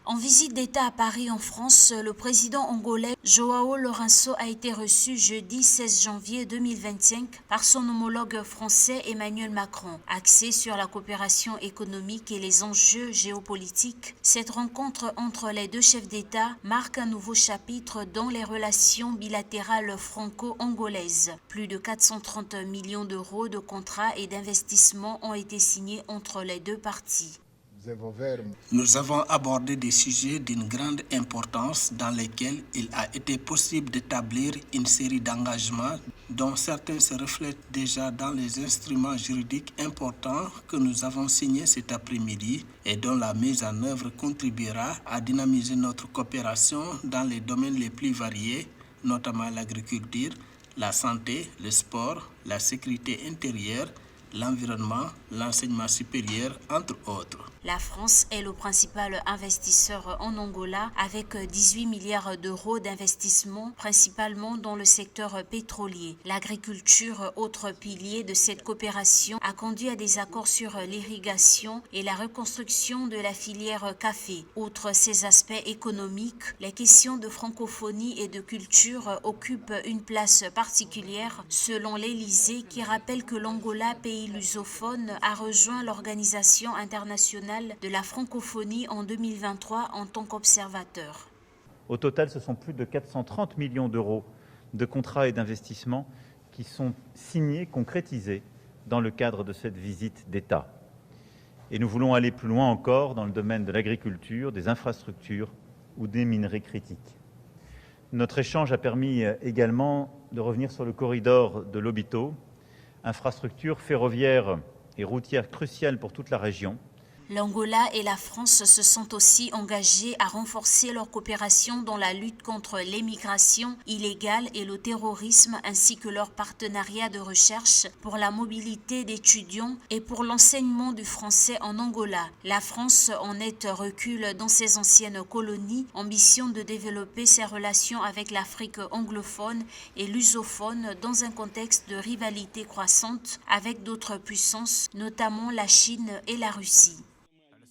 En visite d'État à Paris en France, le président angolais João Lourenço a été reçu jeudi 16 janvier 2025 par son homologue français Emmanuel Macron. Axé sur la coopération économique et les enjeux géopolitiques, cette rencontre entre les deux chefs d'État marque un nouveau chapitre dans les relations bilatérales franco-angolaises. Plus de 430 millions d'euros de contrats et d'investissements ont été signés entre les deux parties. Nous avons abordé des sujets d'une grande importance dans lesquels il a été possible d'établir une série d'engagements dont certains se reflètent déjà dans les instruments juridiques importants que nous avons signés cet après-midi et dont la mise en œuvre contribuera à dynamiser notre coopération dans les domaines les plus variés, notamment l'agriculture, la santé, le sport, la sécurité intérieure, l'environnement, l'enseignement supérieur, entre autres. La France est le principal investisseur en Angola avec 18 milliards d'euros d'investissement, principalement dans le secteur pétrolier. L'agriculture, autre pilier de cette coopération, a conduit à des accords sur l'irrigation et la reconstruction de la filière café. Outre ces aspects économiques, les questions de francophonie et de culture occupent une place particulière selon l'Élysée qui rappelle que l'Angola, pays lusophone, a rejoint l'Organisation internationale de la francophonie en 2023 en tant qu'observateur. Au total, ce sont plus de 430 millions d'euros de contrats et d'investissements qui sont signés, concrétisés dans le cadre de cette visite d'État. Et nous voulons aller plus loin encore dans le domaine de l'agriculture, des infrastructures ou des minerais critiques. Notre échange a permis également de revenir sur le corridor de Lobito, infrastructure ferroviaire et routière cruciale pour toute la région. L'Angola et la France se sont aussi engagés à renforcer leur coopération dans la lutte contre l'émigration illégale et le terrorisme, ainsi que leur partenariat de recherche pour la mobilité d'étudiants et pour l'enseignement du français en Angola. La France en net recul dans ses anciennes colonies, ambition de développer ses relations avec l'Afrique anglophone et lusophone dans un contexte de rivalité croissante avec d'autres puissances, notamment la Chine et la Russie.